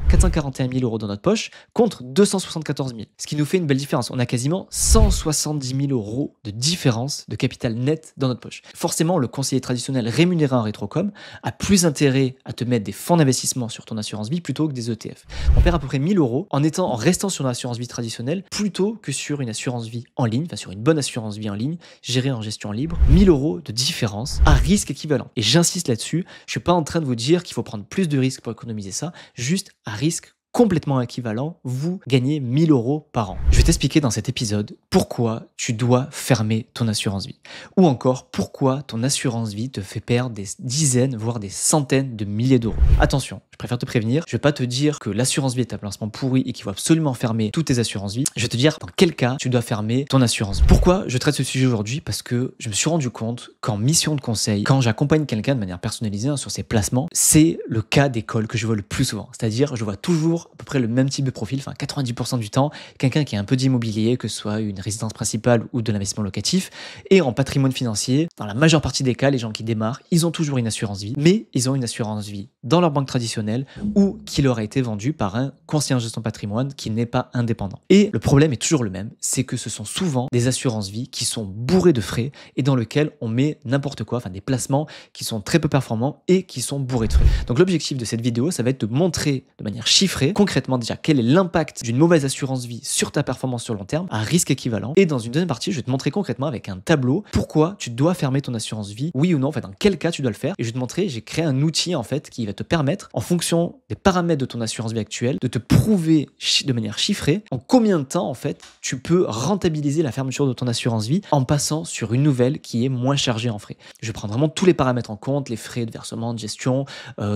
441 000 € dans notre poche contre 274 000. Ce qui nous fait une belle différence. On a quasiment 170 000 € de différence de capital net dans notre poche. Forcément, le conseiller traditionnel rémunéré en rétrocom a plus intérêt à te mettre des fonds d'investissement sur ton assurance vie plutôt que des ETF. On perd à peu près 1000 € en restant sur l'assurance vie traditionnelle plutôt que sur une assurance vie en ligne, enfin sur une bonne assurance vie en ligne, gérée en gestion libre. 1000 € de différence à risque équivalent. Et j'insiste là-dessus, je suis pas en train de vous dire qu'il faut prendre plus de risques pour économiser ça, juste à risque complètement équivalent, vous gagnez 1000 € par an. Je vais t'expliquer dans cet épisode pourquoi tu dois fermer ton assurance vie. Ou encore pourquoi ton assurance vie te fait perdre des dizaines, voire des centaines de milliers d'euros. Attention, je préfère te prévenir, je vais pas te dire que l'assurance vie est un placement pourri et qu'il faut absolument fermer toutes tes assurances vie. Je vais te dire dans quel cas tu dois fermer ton assurance vie. Pourquoi je traite ce sujet aujourd'hui? Parce que je me suis rendu compte qu'en mission de conseil, quand j'accompagne quelqu'un de manière personnalisée sur ses placements, c'est le cas d'école que je vois le plus souvent. C'est-à-dire, je vois toujours à peu près le même type de profil, enfin 90% du temps, quelqu'un qui a un peu d'immobilier, que ce soit une résidence principale ou de l'investissement locatif, et en patrimoine financier, dans la majeure partie des cas, les gens qui démarrent, ils ont toujours une assurance vie, mais ils ont une assurance vie dans leur banque traditionnelle ou qui leur a été vendue par un conseiller en gestion de patrimoine qui n'est pas indépendant. Et le problème est toujours le même, c'est que ce sont souvent des assurances vie qui sont bourrées de frais et dans lesquelles on met n'importe quoi, enfin des placements qui sont très peu performants et qui sont bourrés de frais. Donc l'objectif de cette vidéo, ça va être de montrer de manière chiffrée concrètement déjà quel est l'impact d'une mauvaise assurance vie sur ta performance sur long terme à risque équivalent. Et dans une deuxième partie, je vais te montrer concrètement avec un tableau pourquoi tu dois fermer ton assurance vie, oui ou non, en fait dans quel cas tu dois le faire. Et je vais te montrer, j'ai créé un outil en fait qui va te permettre, en fonction des paramètres de ton assurance vie actuelle, de te prouver de manière chiffrée en combien de temps en fait tu peux rentabiliser la fermeture de ton assurance vie en passant sur une nouvelle qui est moins chargée en frais. Je vais prendre vraiment tous les paramètres en compte, les frais de versement, de gestion,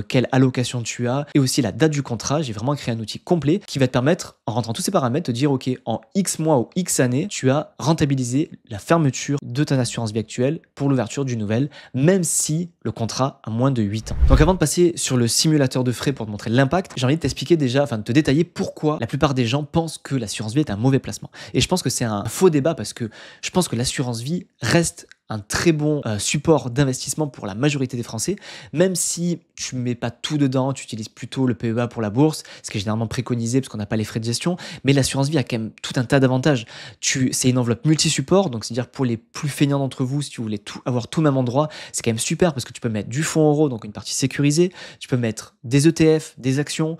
quelle allocation tu as et aussi la date du contrat. J'ai vraiment créé un outil complet qui va te permettre, en rentrant tous ces paramètres, de dire ok, en X mois ou X années, tu as rentabilisé la fermeture de ta assurance vie actuelle pour l'ouverture d'une nouvelle, même si le contrat a moins de 8 ans. Donc avant de passer sur le simulateur de frais pour te montrer l'impact, j'ai envie de t'expliquer déjà, enfin de te détailler pourquoi la plupart des gens pensent que l'assurance vie est un mauvais placement. Et je pense que c'est un faux débat parce que je pense que l'assurance vie reste un très bon support d'investissement pour la majorité des Français, même si tu mets pas tout dedans, tu utilises plutôt le PEA pour la bourse, ce qui est généralement préconisé parce qu'on n'a pas les frais de gestion, mais l'assurance vie a quand même tout un tas d'avantages. C'est une enveloppe multi-support, donc c'est-à-dire pour les plus feignants d'entre vous, si tu voulais avoir tout au même endroit, c'est quand même super parce que tu peux mettre du fonds euro, donc une partie sécurisée, tu peux mettre des ETF, des actions,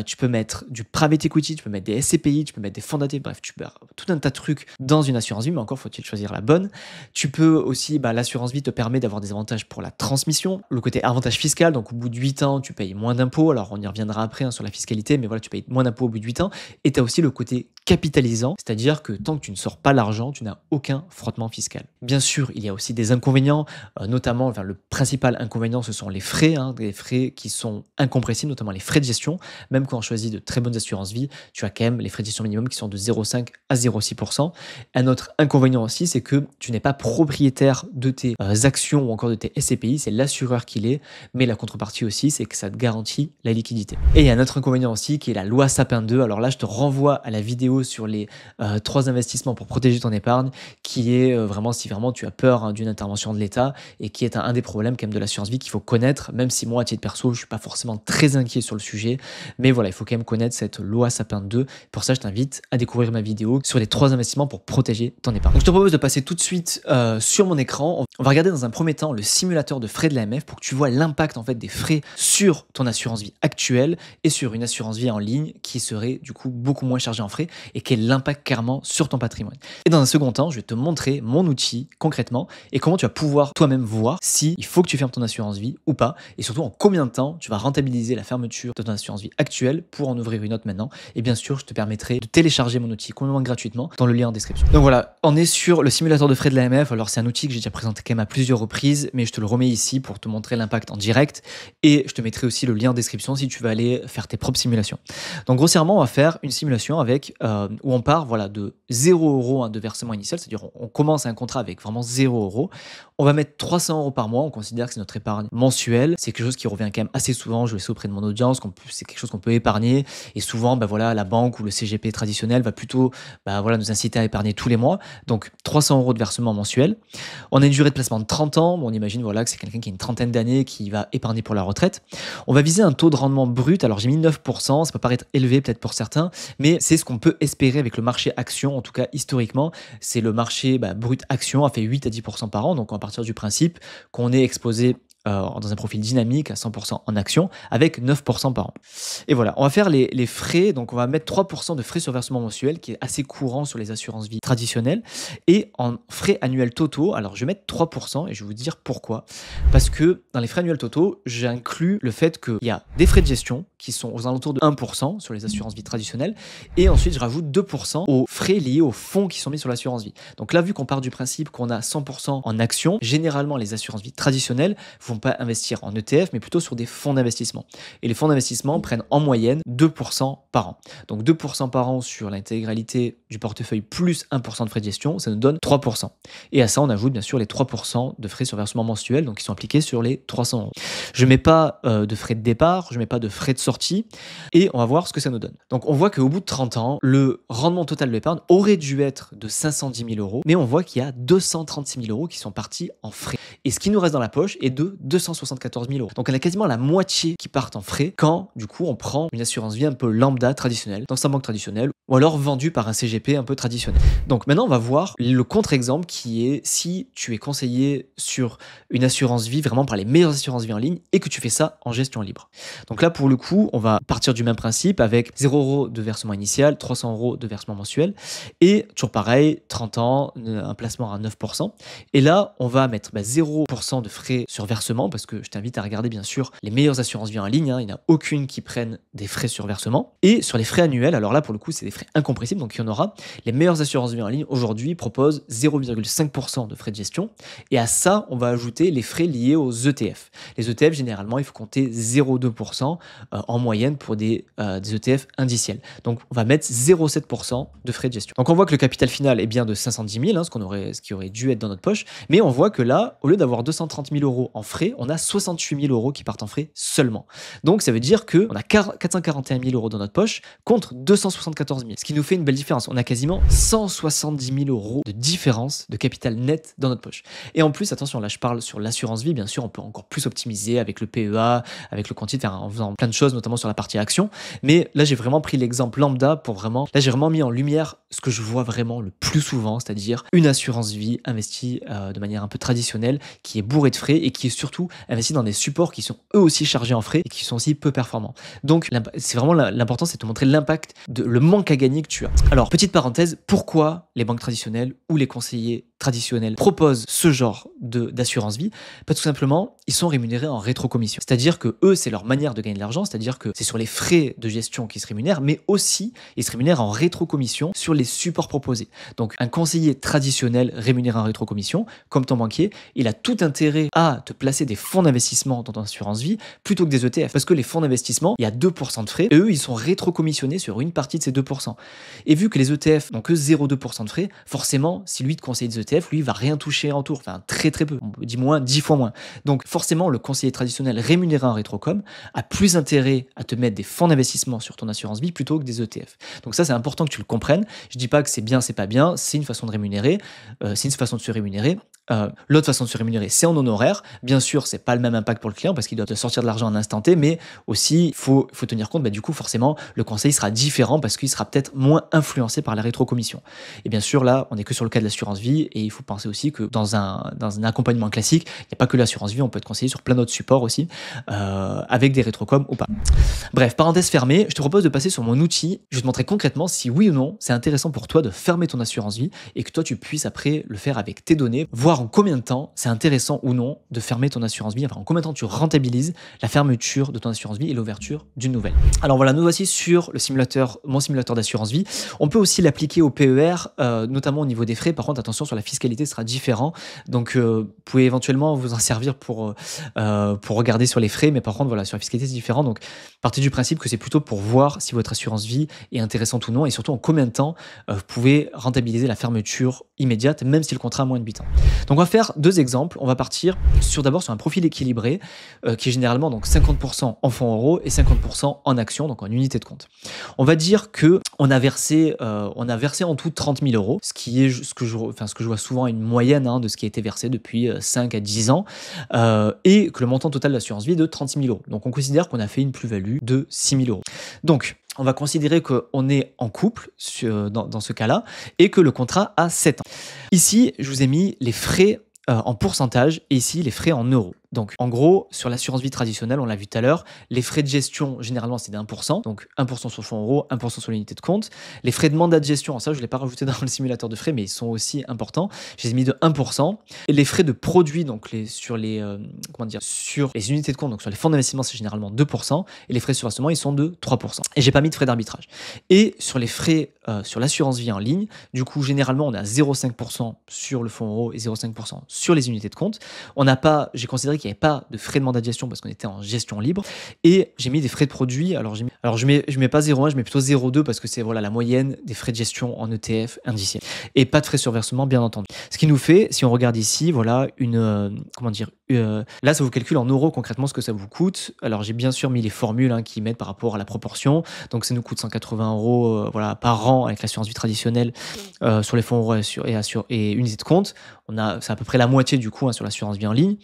tu peux mettre du private equity, tu peux mettre des SCPI, tu peux mettre des fonds datés, bref, tu peux avoir tout un tas de trucs dans une assurance vie, mais encore faut-il choisir la bonne. Tu peux aussi, l'assurance vie te permet d'avoir des avantages pour la transmission, le côté avantage fiscal, donc au bout de 8 ans, tu payes moins d'impôts, alors on y reviendra après sur la fiscalité, mais voilà, tu payes moins d'impôts au bout de 8 ans, et tu as aussi le côté capitalisant, c'est-à-dire que tant que tu ne sors pas l'argent, tu n'as aucun frottement fiscal. Bien sûr, il y a aussi des inconvénients, notamment, le principal inconvénient, ce sont les frais, des frais qui sont incompressibles, notamment les frais de gestion. Même quand on choisit de très bonnes assurances vie, tu as quand même les frais de gestion minimum qui sont de 0,5 à 0,6%. Un autre inconvénient aussi, c'est que tu n'es pas propriétaire de tes actions ou encore de tes SCPI, c'est l'assureur qui l'est, mais la contrepartie aussi, c'est que ça te garantit la liquidité. Et il y a un autre inconvénient aussi qui est la loi Sapin 2. Alors là, je te renvoie à la vidéo sur les 3 investissements pour protéger ton épargne, qui est vraiment si vraiment tu as peur d'une intervention de l'État et qui est un des problèmes quand même de l'assurance vie qu'il faut connaître, même si moi à titre perso, je suis pas forcément très inquiet sur le sujet, mais voilà, il faut quand même connaître cette loi Sapin 2. Pour ça, je t'invite à découvrir ma vidéo sur les 3 investissements pour protéger ton épargne. Donc je te propose de passer tout de suite sur mon écran. On va regarder dans un premier temps le simulateur de frais de l'AMF pour que tu vois l'impact en fait des frais sur ton assurance vie actuelle et sur une assurance vie en ligne qui serait du coup beaucoup moins chargée en frais et quel est l'impact clairement sur ton patrimoine. Et dans un second temps, je vais te montrer mon outil concrètement et comment tu vas pouvoir toi-même voir si il faut que tu fermes ton assurance vie ou pas et surtout en combien de temps tu vas rentabiliser la fermeture de ton assurance vie actuelle pour en ouvrir une autre maintenant. Et bien sûr, je te permettrai de télécharger mon outil complètement gratuitement dans le lien en description. Donc voilà, on est sur le simulateur de frais de l'AMF. Alors c'est un outil que j'ai déjà présenté quand même à plusieurs reprises, mais je te le remets ici pour te montrer l'impact en direct et je te mettrai aussi le lien en description si tu veux aller faire tes propres simulations. Donc grossièrement, on va faire une simulation avec où on part de 0 € de versement initial, c'est-à-dire on commence un contrat avec vraiment 0 €. On va mettre 300 € par mois, on considère que c'est notre épargne mensuelle. C'est quelque chose qui revient quand même assez souvent, je le sais auprès de mon audience, c'est quelque chose qu'on peut épargner et souvent la banque ou le CGP traditionnel va plutôt nous inciter à épargner tous les mois. Donc 300 € de versement mensuel. On a une durée de placement de 30 ans. Bon, on imagine voilà, que c'est quelqu'un qui a une trentaine d'années qui va épargner pour la retraite. On va viser un taux de rendement brut. Alors, j'ai mis 9%. Ça peut paraître élevé peut-être pour certains, mais c'est ce qu'on peut espérer avec le marché action. En tout cas, historiquement, c'est le marché brut action a fait 8 à 10% par an. Donc, on va partir du principe qu'on est exposé dans un profil dynamique à 100% en action avec 9% par an. Et voilà, on va faire les frais. Donc, on va mettre 3% de frais sur versement mensuel qui est assez courant sur les assurances vie traditionnelles. Et en frais annuels totaux, alors je vais mettre 3% et je vais vous dire pourquoi. Parce que dans les frais annuels totaux, j'inclus le fait qu'il y a des frais de gestion qui sont aux alentours de 1% sur les assurances vie traditionnelles. Et ensuite, je rajoute 2% aux frais liés aux fonds qui sont mis sur l'assurance vie. Donc là, vu qu'on part du principe qu'on a 100% en action, généralement, les assurances vie traditionnelles vont pas investir en ETF, mais plutôt sur des fonds d'investissement. Et les fonds d'investissement prennent en moyenne 2% par an. Donc 2% par an sur l'intégralité du portefeuille plus 1% de frais de gestion, ça nous donne 3%. Et à ça, on ajoute bien sûr les 3% de frais sur versement mensuel, donc qui sont appliqués sur les 300 euros. Je ne mets pas de frais de départ, je ne mets pas de frais de sortie, et on va voir ce que ça nous donne. Donc on voit qu'au bout de 30 ans, le rendement total de l'épargne aurait dû être de 510 000 euros, mais on voit qu'il y a 236 000 euros qui sont partis en frais. Et ce qui nous reste dans la poche est de 274 000 euros. Donc on a quasiment la moitié qui partent en frais quand du coup on prend une assurance vie un peu lambda traditionnelle dans sa banque traditionnelle ou alors vendue par un CGP un peu traditionnel. Donc maintenant on va voir le contre-exemple qui est si tu es conseillé sur une assurance vie vraiment par les meilleures assurances vie en ligne et que tu fais ça en gestion libre. Donc là pour le coup on va partir du même principe avec 0 euros de versement initial, 300 euros de versement mensuel et toujours pareil 30 ans, un placement à 9%. Et là on va mettre 0% de frais sur versement parce que je t'invite à regarder bien sûr les meilleures assurances vie en ligne, il n'y en a aucune qui prenne des frais sur versement. Et sur les frais annuels, alors là pour le coup c'est des frais incompressibles, donc il y en aura. Les meilleures assurances vie en ligne aujourd'hui proposent 0,5% de frais de gestion et à ça on va ajouter les frais liés aux ETF. Les ETF généralement il faut compter 0,2% en moyenne pour des ETF indiciels. Donc on va mettre 0,7% de frais de gestion. Donc on voit que le capital final est bien de 510 000, ce qui aurait dû être dans notre poche, mais on voit que là au lieu d'avoir 230 000 euros en frais, on a 68 000 euros qui partent en frais seulement. Donc ça veut dire qu'on a 441 000 euros dans notre poche contre 274 000, ce qui nous fait une belle différence. On a quasiment 170 000 euros de différence de capital net dans notre poche. Et en plus, attention, là je parle sur l'assurance vie, bien sûr, on peut encore plus optimiser avec le PEA, avec le quanti, en faisant plein de choses, notamment sur la partie action. Mais là, j'ai vraiment pris l'exemple lambda pour vraiment, là j'ai vraiment mis en lumière ce que je vois vraiment le plus souvent, c'est-à-dire une assurance vie investie de manière un peu traditionnelle, qui est bourrée de frais et qui est surtout investie dans des supports qui sont eux aussi chargés en frais et qui sont aussi peu performants. Donc c'est vraiment l'important, c'est de te montrer l'impact, le manque à gagner que tu as. Alors petite parenthèse, pourquoi les banques traditionnelles ou les conseillers traditionnels proposent ce genre d'assurance vie? Tout simplement, ils sont rémunérés en rétrocommission. C'est-à-dire que eux, c'est leur manière de gagner de l'argent, c'est-à-dire que c'est sur les frais de gestion qu'ils se rémunèrent, mais aussi ils se rémunèrent en rétrocommission sur les supports proposés. Donc un conseiller traditionnel rémunéré en rétrocommission, comme ton banquier, il a tout intérêt à te placer des fonds d'investissement dans ton assurance vie plutôt que des ETF. Parce que les fonds d'investissement, il y a 2% de frais et eux, ils sont rétrocommissionnés sur une partie de ces 2%. Et vu que les ETF n'ont que 0,2% de frais, forcément, si lui te conseille des ETF, lui, il va rien toucher en tour. Enfin, très très peu. 10 fois moins. Donc forcément, le conseiller traditionnel rémunéré en rétrocom a plus intérêt à te mettre des fonds d'investissement sur ton assurance vie plutôt que des ETF. Donc ça, c'est important que tu le comprennes. Je dis pas que c'est bien, c'est pas bien. C'est une façon de rémunérer. C'est une façon de se rémunérer. L'autre façon de se rémunérer, c'est en honoraire. Bien sûr, c'est pas le même impact pour le client parce qu'il doit te sortir de l'argent en instant T, mais aussi, il faut tenir compte, du coup, forcément, le conseil sera différent parce qu'il sera peut-être moins influencé par la rétrocommission. Et bien sûr, là, on n'est que sur le cas de l'assurance vie et il faut penser aussi que dans un accompagnement classique, il n'y a pas que l'assurance vie, on peut être conseillé sur plein d'autres supports aussi, avec des rétrocoms ou pas. Bref, parenthèse fermée, je te propose de passer sur mon outil. Je vais te montrer concrètement si oui ou non, c'est intéressant pour toi de fermer ton assurance vie et que toi, tu puisses après le faire avec tes données, voir en combien de temps c'est intéressant ou non de fermer ton assurance vie, enfin en combien de temps tu rentabilises la fermeture de ton assurance vie et l'ouverture d'une nouvelle. Alors voilà, nous voici sur le simulateur, mon simulateur d'assurance vie. On peut aussi l'appliquer au PER, notamment au niveau des frais. Par contre, attention, sur la fiscalité, ce sera différent. Donc, vous pouvez éventuellement vous en servir pour regarder sur les frais, mais par contre, voilà, sur la fiscalité, c'est différent. Donc, partez du principe que c'est plutôt pour voir si votre assurance vie est intéressante ou non, et surtout en combien de temps vous pouvez rentabiliser la fermeture immédiate, même si le contrat a moins de 8 ans. Donc, on va faire deux exemples. On va partir d'abord sur un profil équilibré, qui est généralement donc 50% en fonds euros et 50% en actions, donc en unité de compte. On va dire que on a versé en tout 30 000 euros, ce que je vois souvent à une moyenne de ce qui a été versé depuis 5 à 10 ans, et que le montant total de l'assurance vie est de 36 000 euros. Donc on considère qu'on a fait une plus-value de 6 000 euros. Donc on va considérer qu'on est en couple dans ce cas-là et que le contrat a 7 ans. Ici, je vous ai mis les frais en pourcentage et ici les frais en euros. Donc en gros, sur l'assurance vie traditionnelle, on l'a vu tout à l'heure, les frais de gestion, généralement c'est de 1%, donc 1% sur le fonds euro, 1% sur l'unité de compte. Les frais de mandat de gestion, ça je ne l'ai pas rajouté dans le simulateur de frais, mais ils sont aussi importants, je les ai mis de 1%. Et les frais de produit, donc sur les unités de compte, donc sur les fonds d'investissement, c'est généralement 2%, et les frais sur versement, ils sont de 3%. Et j'ai pas mis de frais d'arbitrage. Et sur les frais sur l'assurance vie en ligne, du coup, généralement, on a 0,5% sur le fonds euro et 0,5% sur les unités de compte. On n'a pas, j'ai considéré qu'il n'y avait pas de frais de mandat de gestion parce qu'on était en gestion libre. Et j'ai mis des frais de produit. Alors je mets pas 0,1, je mets plutôt 0,2 parce que c'est la moyenne des frais de gestion en ETF indiciel. Et pas de frais sur versement, bien entendu. Ce qui nous fait, si on regarde ici, là, ça vous calcule en euros concrètement ce que ça vous coûte. Alors j'ai bien sûr mis les formules qui mettent par rapport à la proportion. Donc ça nous coûte 180 euros par an avec l'assurance vie traditionnelle sur les fonds euros et unités de compte. C'est à peu près la moitié du coût sur l'assurance vie en ligne.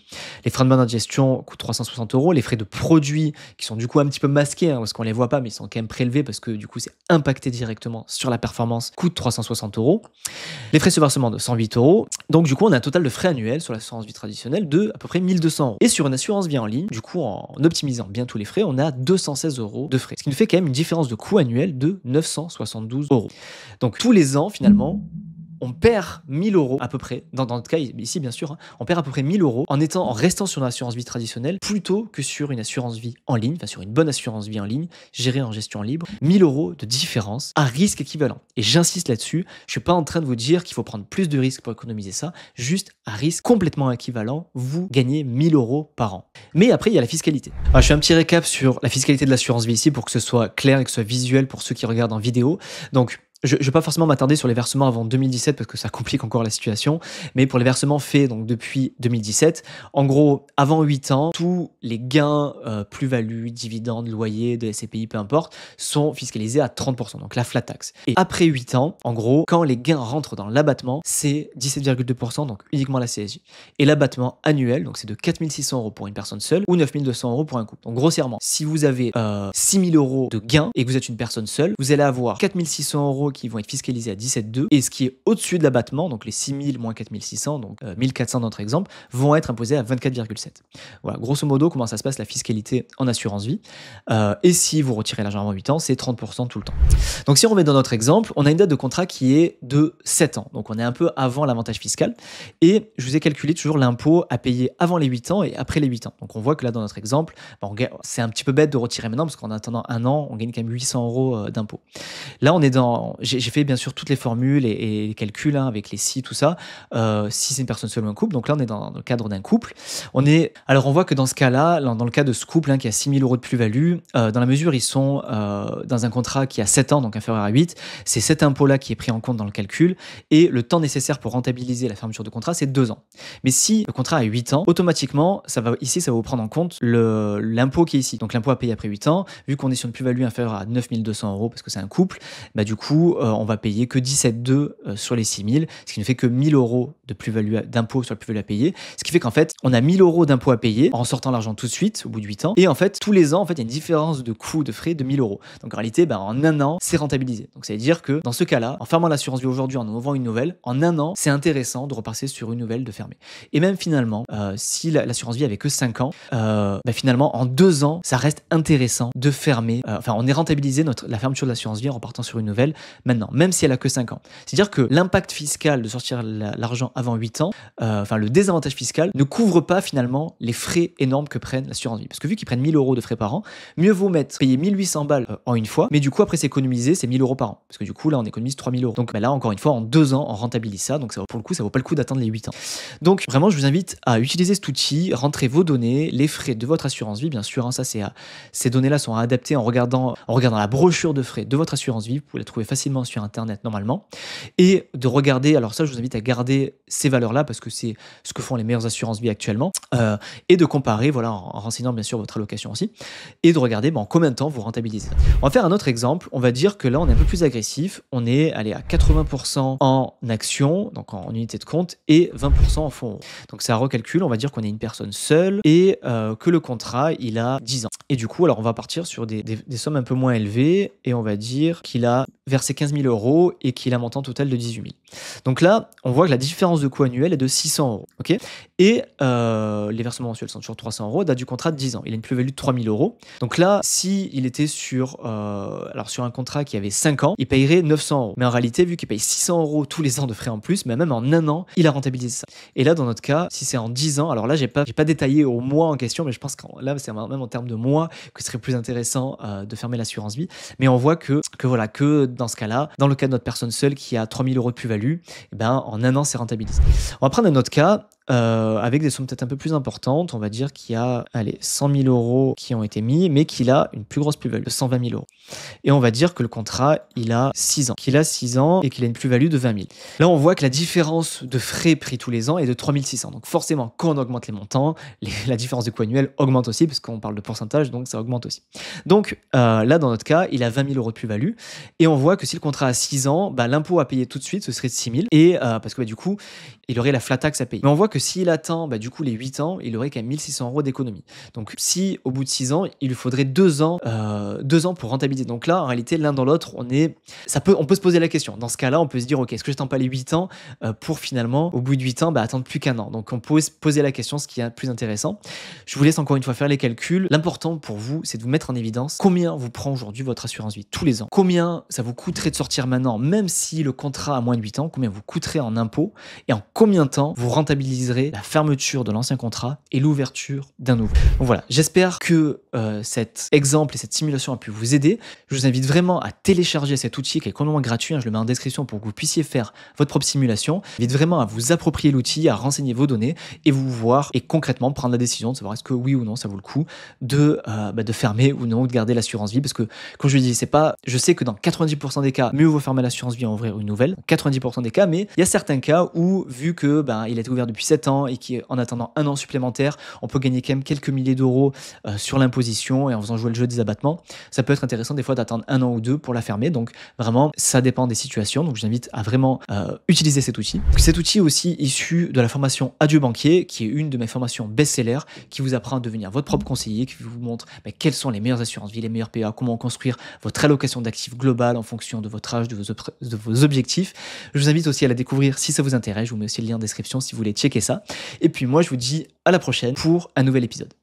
Les frais de mandat de gestion coûtent 360 euros. Les frais de produits qui sont du coup un petit peu masqués parce qu'on les voit pas, mais ils sont quand même prélevés parce que du coup c'est impacté directement sur la performance, coûtent 360 euros. Les frais de versement de 108 euros. Donc du coup on a un total de frais annuels sur l'assurance vie traditionnelle de à peu près 1200 euros. Et sur une assurance vie en ligne, du coup en optimisant bien tous les frais, on a 216 euros de frais. Ce qui nous fait quand même une différence de coût annuel de 972 euros. Donc tous les ans finalement, on perd 1000 euros à peu près, dans notre cas ici bien sûr, on perd à peu près 1000 euros en restant sur une assurance vie traditionnelle plutôt que sur une assurance vie en ligne, sur une bonne assurance vie en ligne, gérée en gestion libre. 1000 euros de différence à risque équivalent. Et j'insiste là-dessus, je suis pas en train de vous dire qu'il faut prendre plus de risques pour économiser ça, juste à risque complètement équivalent, vous gagnez 1000 euros par an. Mais après, il y a la fiscalité. Alors, je fais un petit récap sur la fiscalité de l'assurance vie ici pour que ce soit clair et que ce soit visuel pour ceux qui regardent en vidéo. Donc, je ne vais pas forcément m'attarder sur les versements avant 2017 parce que ça complique encore la situation, mais pour les versements faits depuis 2017, en gros, avant 8 ans, tous les gains, plus-value, dividendes, loyers, de SCPI, peu importe, sont fiscalisés à 30%, donc la flat tax. Et après 8 ans, en gros, quand les gains rentrent dans l'abattement, c'est 17,2%, donc uniquement la CSG. Et l'abattement annuel, donc c'est de 4 600 euros pour une personne seule ou 9 200 euros pour un couple. Donc grossièrement, si vous avez 6 000 euros de gains et que vous êtes une personne seule, vous allez avoir 4 600 euros qui vont être fiscalisés à 17,2 et ce qui est au-dessus de l'abattement, donc les 6 000 moins 4 600, donc 1400 dans notre exemple, vont être imposés à 24,7. Voilà, grosso modo, comment ça se passe la fiscalité en assurance vie. Et si vous retirez l'argent avant 8 ans, c'est 30% tout le temps. Donc si on remet dans notre exemple, on a une date de contrat qui est de 7 ans. Donc on est un peu avant l'avantage fiscal. Et je vous ai calculé toujours l'impôt à payer avant les 8 ans et après les 8 ans. Donc on voit que là, dans notre exemple, c'est un petit peu bête de retirer maintenant parce qu'en attendant un an, on gagne quand même 800 euros d'impôt. Là, on est dans... J'ai fait bien sûr toutes les formules et les calculs avec les si, tout ça. Si c'est une personne seule ou un couple. Donc là, on est dans le cadre d'un couple. Alors on voit que dans ce cas-là, dans le cas de ce couple qui a 6 000 euros de plus-value, dans la mesure ils sont dans un contrat qui a 7 ans, donc inférieur à 8, c'est cet impôt-là qui est pris en compte dans le calcul et le temps nécessaire pour rentabiliser la fermeture de contrat, c'est 2 ans. Mais si le contrat a 8 ans, automatiquement, ça va vous prendre en compte l'impôt qui est ici. Donc l'impôt à payer après 8 ans, vu qu'on est sur une plus-value inférieure à 9 200 euros parce que c'est un couple, du coup, on va payer que 17,2 sur les 6 000, ce qui ne fait que 1 000 euros de plus-value d'impôt sur la plus-value à payer. Ce qui fait qu'en fait, on a 1 000 euros d'impôt à payer en sortant l'argent tout de suite, au bout de 8 ans. Et en fait, tous les ans, il y a une différence de coût de frais de 1 000 euros. Donc en réalité, en un an, c'est rentabilisé. Donc ça veut dire que dans ce cas-là, en fermant l'assurance vie aujourd'hui, en ouvrant une nouvelle, en un an, c'est intéressant de repasser sur une nouvelle, de fermer. Et même finalement, si l'assurance vie avait que 5 ans, finalement, en 2 ans, ça reste intéressant de fermer. On est rentabilisé la fermeture de l'assurance vie en repartant sur une nouvelle maintenant, même si elle a que 5 ans. C'est-à-dire que l'impact fiscal de sortir l'argent avant 8 ans, le désavantage fiscal ne couvre pas finalement les frais énormes que prennent l'assurance vie. Parce que vu qu'ils prennent 1 000 euros de frais par an, mieux vaut payer 1 800 balles en une fois, mais du coup après s'économiser, c'est 1 000 euros par an. Parce que du coup là on économise 3 000 euros. Donc là encore une fois, en 2 ans, on rentabilise ça, donc pour le coup ça vaut pas le coup d'attendre les 8 ans. Donc vraiment je vous invite à utiliser cet outil, rentrer vos données, les frais de votre assurance vie, bien sûr, ces données-là sont adaptées en regardant la brochure de frais de votre assurance vie, vous pouvez la trouver facilement facilement sur Internet normalement, et de regarder, alors ça je vous invite à garder ces valeurs-là parce que c'est ce que font les meilleures assurances vie actuellement, et de comparer, voilà, en renseignant bien sûr votre allocation aussi, et de regarder en combien de temps vous rentabilisez. On va faire un autre exemple, on va dire que là on est un peu plus agressif, on est allé à 80% en actions, donc en unité de compte, et 20% en fonds euros. Donc ça recalcule, on va dire qu'on est une personne seule et que le contrat il a 10 ans. Et du coup, alors on va partir sur des sommes un peu moins élevées et on va dire qu'il a versé 15 000 euros et qu'il a un montant total de 18 000. Donc là, on voit que la différence de coût annuel est de 600 euros. Okay, et les versements mensuels sont toujours 300 euros, date du contrat de 10 ans. Il a une plus-value de 3 000 euros. Donc là, s'il était sur un contrat qui avait 5 ans, il payerait 900 euros. Mais en réalité, vu qu'il paye 600 euros tous les ans de frais en plus, mais même en un an, il a rentabilisé ça. Et là, dans notre cas, si c'est en 10 ans, alors là, j'ai pas détaillé au mois en question, mais je pense que là, c'est même en termes de mois que ce serait plus intéressant de fermer l'assurance vie. Mais on voit que dans ce cas-là, dans le cas de notre personne seule qui a 3 000 euros de plus-value, en un an, c'est rentabilisé. On va prendre un autre cas. Avec des sommes peut-être un peu plus importantes, on va dire qu'il y a 100 000 euros qui ont été mis, mais qu'il a une plus grosse plus-value de 120 000 euros. Et on va dire que le contrat, il a 6 ans, et qu'il a une plus-value de 20 000. Là, on voit que la différence de frais pris tous les ans est de 3 600. Donc forcément, quand on augmente les montants, la différence de coût annuel augmente aussi, parce qu'on parle de pourcentage, donc ça augmente aussi. Donc là, dans notre cas, il a 20 000 euros de plus-value, et on voit que si le contrat a 6 ans, l'impôt à payer tout de suite, ce serait de 6 000, et parce que du coup, il aurait la flat tax à payer. Mais on voit que s'il attend les 8 ans, il aurait quand même 1 600 euros d'économie. Donc si au bout de 6 ans, il lui faudrait 2 ans pour rentabiliser. Donc là, en réalité, l'un dans l'autre, on peut se poser la question. Dans ce cas-là, on peut se dire, ok, est-ce que je n'attends pas les 8 ans pour finalement, au bout de 8 ans, attendre plus qu'un an. Donc on peut se poser la question, ce qui est plus intéressant. Je vous laisse encore une fois faire les calculs. L'important pour vous, c'est de vous mettre en évidence combien vous prend aujourd'hui votre assurance vie tous les ans. Combien ça vous coûterait de sortir maintenant, même si le contrat a moins de 8 ans, combien vous coûterait en impôts et en combien de temps vous rentabiliserez la fermeture de l'ancien contrat et l'ouverture d'un nouveau. Donc voilà, j'espère que cet exemple et cette simulation a pu vous aider. Je vous invite vraiment à télécharger cet outil qui est complètement gratuit, je le mets en description pour que vous puissiez faire votre propre simulation. Je vous invite vraiment à vous approprier l'outil, à renseigner vos données et vous voir et concrètement prendre la décision de savoir est-ce que oui ou non ça vaut le coup de fermer ou non, de garder l'assurance vie, parce que comme je le dis, je sais que dans 90% des cas, mieux vaut fermer l'assurance vie et en ouvrir une nouvelle, 90% des cas, mais il y a certains cas où, vu que il a été ouvert depuis 7 ans et qu'en attendant un an supplémentaire, on peut gagner quand même quelques milliers d'euros sur l'imposition et en faisant jouer le jeu des abattements, ça peut être intéressant des fois d'attendre un an ou deux pour la fermer. Donc vraiment, ça dépend des situations. Donc je vous invite à vraiment utiliser cet outil. Cet outil est aussi issu de la formation Adieu banquier, qui est une de mes formations best-seller, qui vous apprend à devenir votre propre conseiller, qui vous montre quelles sont les meilleures assurances vie, les meilleurs PA, comment construire votre allocation d'actifs globale en fonction de votre âge, de vos objectifs. Je vous invite aussi à la découvrir si ça vous intéresse. Je vous mets aussi le lien en description si vous voulez checker ça. Et puis moi, je vous dis à la prochaine pour un nouvel épisode.